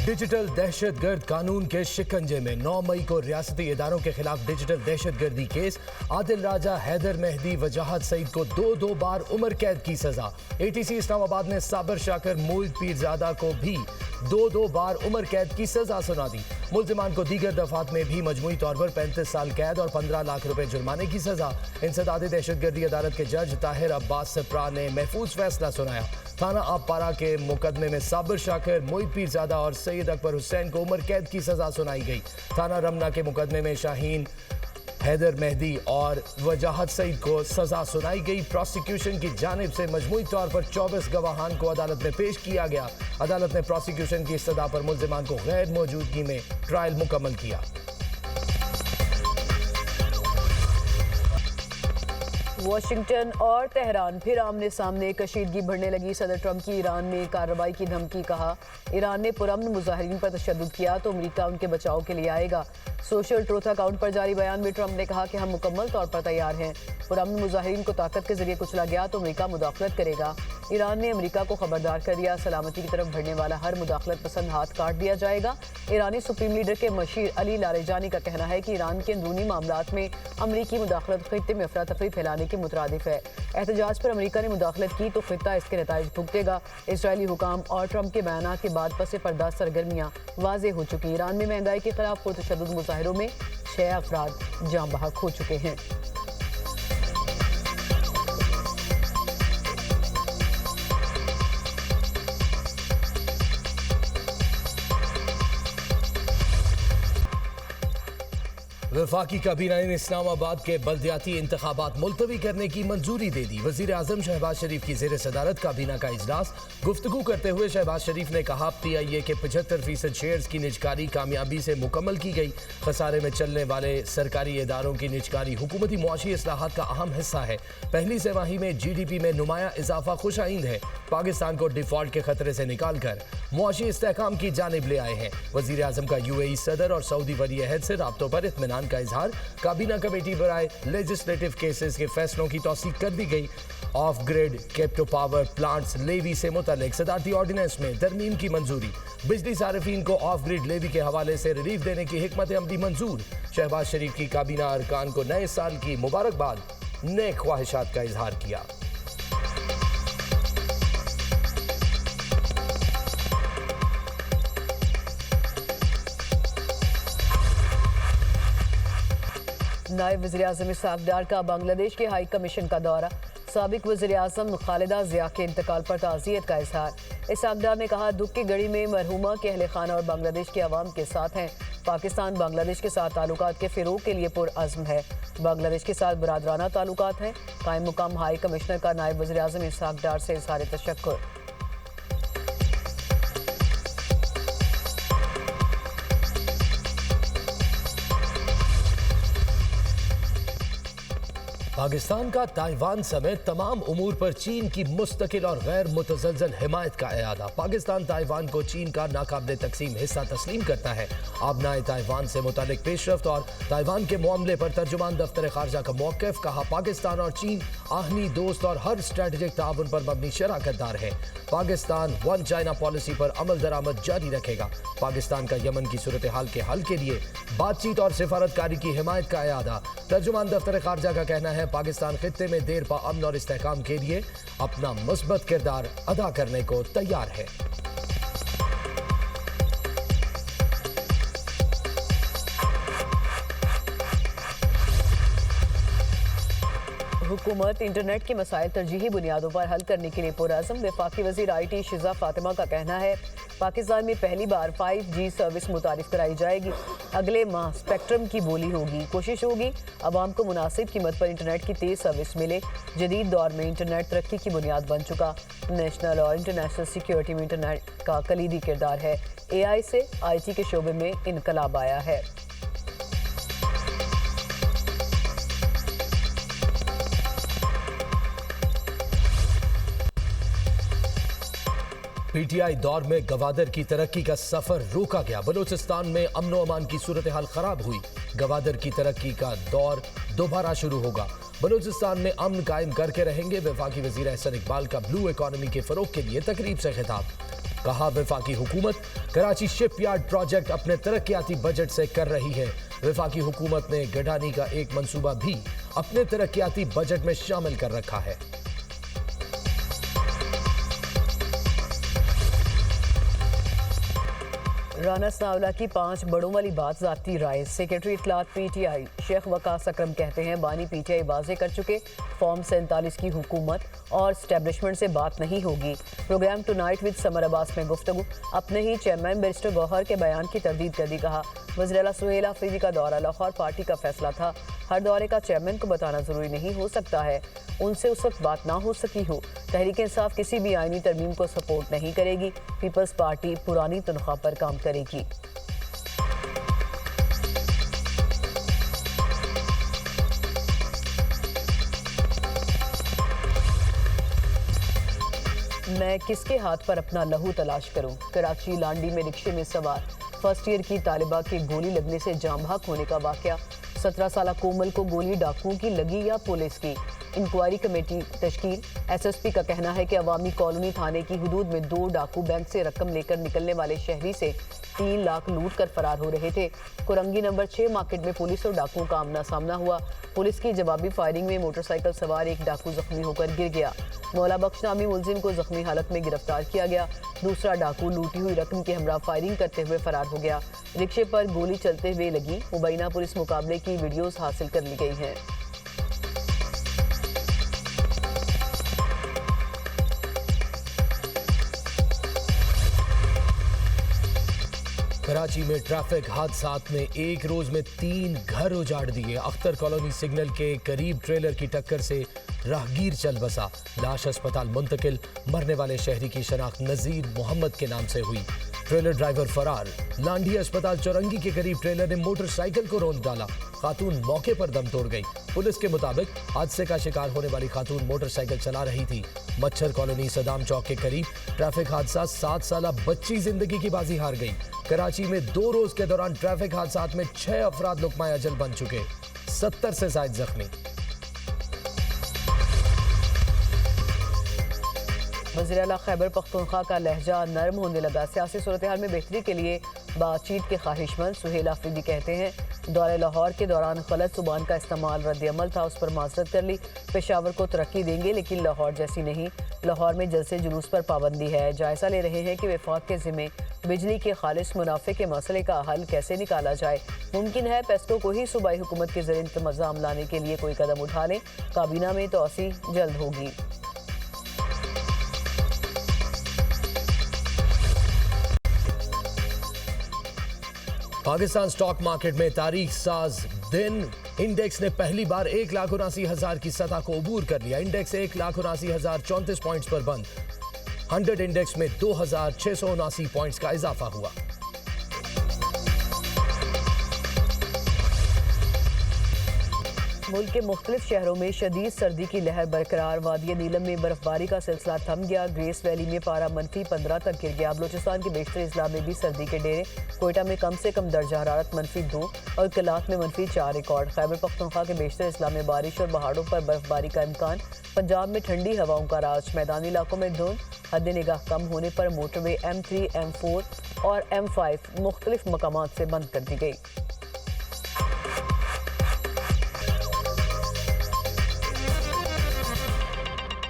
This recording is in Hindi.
डिजिटल दहशतगर्द कानून के शिकंजे में 9 मई को रियासती इदारों के खिलाफ डिजिटल दहशतगर्दी केस। आदिल राजा, हैदर मेहदी, वजाहत सईद को 2 बार उम्र कैद की सजा। एटीसी इस्लामाबाद ने साबिर शाकिर, मोइद पीरजादा को भी 2 बार उम्र कैद की सजा सुना दी। मुल्जिमान को दीगर दफात में भी मजमूई तौर पर 35 साल कैद और 15 लाख रुपए जुर्माने की सजा। इंसदादी दहशतगर्दी अदालत के जज ताहिर अब्बास सिप्रा ने महफूज फैसला सुनाया। थाना आबपारा के मुकदमे में साबिर शाकिर, मोइद पीरजादा और सैयद अकबर हुसैन को उम्र कैद की सजा सुनाई गई। थाना रमना के मुकदमे में शाहीन, हैदर मेहदी और वजाहत सईद को सजा सुनाई गई। प्रोसिक्यूशन की जानिब से मजमूई तौर पर 24 गवाहान को अदालत में पेश किया गया। अदालत ने प्रोसिक्यूशन की इस्तदा पर मुल्जिमान को गैर मौजूदगी में ट्रायल मुकम्मल किया। वाशिंगटन और तेहरान फिर आमने सामने, कशीदगी बढ़ने लगी। सदर ट्रंप की ईरान में कार्रवाई की धमकी। कहा, ईरान ने पुरअमन मुजाहिरीन पर तशद्दुद किया तो अमेरिका उनके बचाव के लिए आएगा। सोशल ट्रूथ अकाउंट पर जारी बयान में ट्रंप ने कहा कि हम मुकम्मल तौर पर तैयार हैं। पुरअमन मुजाहिरीन को ताकत के जरिए कुचला गया तो अमेरिका मुदाखलत करेगा। ईरान ने अमेरिका को खबरदार कर दिया, सलामती की तरफ बढ़ने वाला हर मुदाखलत पसंद हाथ काट दिया जाएगा। ईरानी सुप्रीम लीडर के मशीर अली लारेजानी का कहना है कि ईरान के अंदरूनी मामलात में अमरीकी मुदाखलत खित्ते में अफरा तफरी फैलाने के मुतरादिफ है। एहतजाज पर अमरीका ने मुदाखलत की तो खित्ता इसके नताइज भुगतेगा। इसराइली हुकाम और ट्रंप के बयान के बाद पसे पर्दा सरगर्मियाँ वाजे हो चुकी। ईरान में महंगाई के खिलाफ पुरतशद्दुद मुजाहिरों में 6 अफराद जाँ बहक हो चुके हैं। वफाकी काबीना ने इस्लामाबाद के बल्दियाती इंतखाबात मुलतवी करने की मंजूरी दे दी। वज़ीर आज़म शहबाज शरीफ की ज़ेर सदारत काबीना का इजलास। गुफ्तगू करते हुए शहबाज शरीफ ने कहा, PIA के 75% शेयर्स की निजकारी कामयाबी से मुकम्मल की गई। खसारे में चलने वाले सरकारी इदारों की निजकारी हुकूमती मुआशी इस्लाहात का अहम हिस्सा है। पहली तिमाही में GDP में नुमाया इजाफा खुशाइंद है। पाकिस्तान को डिफॉल्ट के खतरे से निकाल कर मुआशी इस्तेहकाम की जानिब ले आए हैं। वज़ीर आज़म का UAE सदर और सऊदी वली अहद से राब्तों पर इत्मीनान का इजहार। काबीना कमेटी बराए लेजिस्लेटिव केसेस के फैसलों की तौसीक कर दी गई। Off grid captive power plants levy से मुतल्लिक सदारती ऑर्डिनेंस में तरमीम की मंजूरी। बिजली सारिफीन को ऑफ ग्रिड लेवी के हवाले से रिलीफ देने की हिकमत अमली मंजूर। शहबाज शरीफ की काबीना अरकान को नए साल की मुबारकबाद, नए ख्वाहिशात का इजहार किया। नायब वज़ीर-ए-आज़म इसहाक डार का बांग्लादेश के हाई कमीशन का दौरा। साबिक वज़ीर-ए-आज़म खालिदा ज़िया के इंतकाल पर ताज़ियत का इजहार। इसहाक डार ने कहा, दुख की घड़ी में मरहूमा के अहले खाना और बांग्लादेश के अवाम के साथ हैं। पाकिस्तान बांग्लादेश के साथ ताल्लुकात के फ़िरोग के लिए पुरअज़्म है। बांग्लादेश के साथ बरादराना ताल्लुकात हैं। कायम मुकाम हाई कमिश्नर का नायब वज़ीर-ए-आज़म इसहाक डार से इज़हार तशक्कुर। पाकिस्तान का ताइवान समेत तमाम उमूर पर चीन की मुस्तकिल और गैर मुतज़लज़ल हिमायत का इरादा। पाकिस्तान ताइवान को चीन का नाकाबिले तकसीम हिस्सा तस्लीम करता है। आबनाए ताइवान से मुतालिक पेशरफ्त और ताइवान के मामले पर तर्जुमान दफ्तर खारजा का मौक़िफ़। कहा, पाकिस्तान और चीन आहनी दोस्त और हर स्ट्रेटेजिक ताउन पर मबनी शराकतदार है। पाकिस्तान वन चाइना पॉलिसी पर अमल दरामद जारी रखेगा। पाकिस्तान का यमन की सूरत हाल के हल के लिए बातचीत और सिफारतकारी की हिमायत का इरादा। तर्जुमान दफ्तर खारजा का कहना है, पाकिस्तान खित्ते में देर पा अमन और इस्तेहकाम के लिए अपना मुस्बत किरदार अदा करने को तैयार है। हुकूमत इंटरनेट के मसाइल तरजीही बुनियादों पर हल करने के लिए पुरअज़्म। वफाकी वज़ीर IT शिज़ा फातिमा का कहना है, पाकिस्तान में पहली बार 5G सर्विस मुतारिफ कराई जाएगी। अगले माह स्पेक्ट्रम की बोली होगी। कोशिश होगी आवाम को मुनासिब कीमत पर इंटरनेट की तेज़ सर्विस मिले। जदीद दौर में इंटरनेट तरक्की की बुनियाद बन चुका। नेशनल और इंटरनेशनल सिक्योरिटी में इंटरनेट का कलीदी किरदार है। AI से IT के शोबे में इनकलाब आया है। PTI दौर में गवादर की तरक्की का सफर रोका गया। बलूचिस्तान में अमनो अमान की सूरत हाल खराब हुई। गवादर की तरक्की का दौर दोबारा शुरू होगा। बलूचिस्तान में अमन कायम करके रहेंगे। वफाकी वजीर एहसन इकबाल का ब्लू इकॉनमी के फरोग के लिए तकरीब से खिताब। कहा वफाकी हुकूमत कराची शिपयार्ड प्रोजेक्ट अपने तरक्याती बजट से कर रही है। वफाकी हुकूमत ने गडानी का एक मंसूबा भी अपने तरक्याती बजट में शामिल कर रखा है। राना सनाउल्लाह की 5 बड़ों वाली बात जाती राय। सेक्रेटरी इत्तलात पीटीआई शेख वकास अकरम कहते हैं बानी पीटीआई वाजे कर चुके फॉर्म 47 की हुकूमत और स्टैब्लिशमेंट से बात नहीं होगी। Program tonight with Samar Abbas में गुफ्तगू। अपने ही चेयरमैन बैरिस्टर गौहर के बयान की तरदीद कर दी। कहा वज़ीर-ए-आला सुहेल आफरीदी का दौरा लाहौर पार्टी का फैसला था। हर दौरे का चेयरमैन को बताना जरूरी नहीं हो सकता है। उनसे उस वक्त बात ना हो सकी हो। तहरीक इंसाफ किसी भी आईनी तरमीम को सपोर्ट नहीं करेगी। पीपल्स पार्टी पुरानी तनख्वाह पर काम करेगी। मैं किसके हाथ पर अपना लहू तलाश करूं? कराची लांडी में रिक्शे में सवार फर्स्ट ईयर की तालिबा के गोली लगने से जाम बहक होने का वाकया। 17 साला कोमल को गोली डाकुओं की लगी या पुलिस की? Inquiry committee तश्कील। एसएसपी का कहना है कि अवामी कॉलोनी थाने की हुदूद में 2 डाकू बैंक से रकम लेकर निकलने वाले शहरी से 3 लाख लूट कर फरार हो रहे थे। कुरंगी नंबर 6 मार्केट में पुलिस और डाकुओं का आमना सामना हुआ। पुलिस की जवाबी फायरिंग में मोटरसाइकिल सवार एक डाकू जख्मी होकर गिर गया। मौला बख्श नामी मुलजिम को जख्मी हालत में गिरफ्तार किया गया। दूसरा डाकू लूटी हुई रकम के हमरा फायरिंग करते हुए फरार हो गया। रिक्शे पर गोली चलते हुए लगी। मुबैना पुलिस मुकाबले की वीडियोस हासिल कर ली गई हैं। कराची में ट्रैफिक हादसात में एक रोज में 3 घर उजाड़ दिए। अख्तर कॉलोनी सिग्नल के करीब ट्रेलर की टक्कर से राहगीर चल बसा। लाश अस्पताल मुंतकिल। मरने वाले शहरी की शनाख्त नजीर मोहम्मद के नाम से हुई। ट्रेलर ड्राइवर फरार। लांडी अस्पताल चौरंगी के करीब ट्रेलर ने मोटरसाइकिल को रौंद डाला। खातून मौके पर दम तोड़ गई। पुलिस के मुताबिक हादसे का शिकार होने वाली खातून मोटरसाइकिल चला रही थी। मच्छर कॉलोनी सदाम चौक के करीब ट्रैफिक हादसा। 7 साला बच्ची जिंदगी की बाजी हार गई। कराची में 2 रोज के दौरान ट्रैफिक हादसात में 6 अफराद लुकमा अजल बन चुके, 70 से ज्यादा जख्मी। वज़ीर-ए-आला खैबर पख्तूनख्वा का लहजा नरम होने लगा। सियासी सूरत-ए-हाल में बेहतरी के लिए बातचीत के ख्वाहिशमंद सुहेल आफरीदी कहते हैं दौरे लाहौर के दौरान गलत जुबान का इस्तेमाल रद्द-ए-अमल था, उस पर माजरत कर ली। पेशावर को तरक्की देंगे लेकिन लाहौर जैसी नहीं। लाहौर में जलसे जुलूस पर पाबंदी है। जायजा ले रहे हैं कि वफाक के जिम्मे बिजली के खालिस मुनाफे के मसले का हल कैसे निकाला जाए। मुमकिन है पेस्को को ही सूबाई हुकूमत के ज़रिए इंतज़ाम लाने के लिए कोई कदम उठा लें। काबीना में तोसी जल्द होगी। पाकिस्तान स्टॉक मार्केट में तारीख साज दिन इंडेक्स ने पहली बार 1,79,000 की सतह को अबूर कर लिया। इंडेक्स 1,79,034 पॉइंट्स पर बंद। 100 इंडेक्स में 2,679 पॉइंट्स का इजाफा हुआ। मुल्क के मुख्तलिफ शहरों में शदीद सर्दी की लहर बरकरार। वादी नीलम में बर्फबारी का सिलसिला थम गया। ग्रेस वैली में पारा -15 तक गिर गया। बलोचिस्तान के बेशतर इजला में भी सर्दी के डेरे। कोयटा में कम से कम दर्जा हरारत -2 और किलात में -4 रिकॉर्ड। खैबर पख्तूनख्वा के बेशतर इजला में बारिश और पहाड़ों पर बर्फबारी का इम्कान। पंजाब में ठंडी हवाओं का राज। मैदानी इलाकों में धुंध। हद निगाह कम होने पर मोटरवे M3, M4 और M5 मुख्तलिफ मकामात से बंद कर दी गई।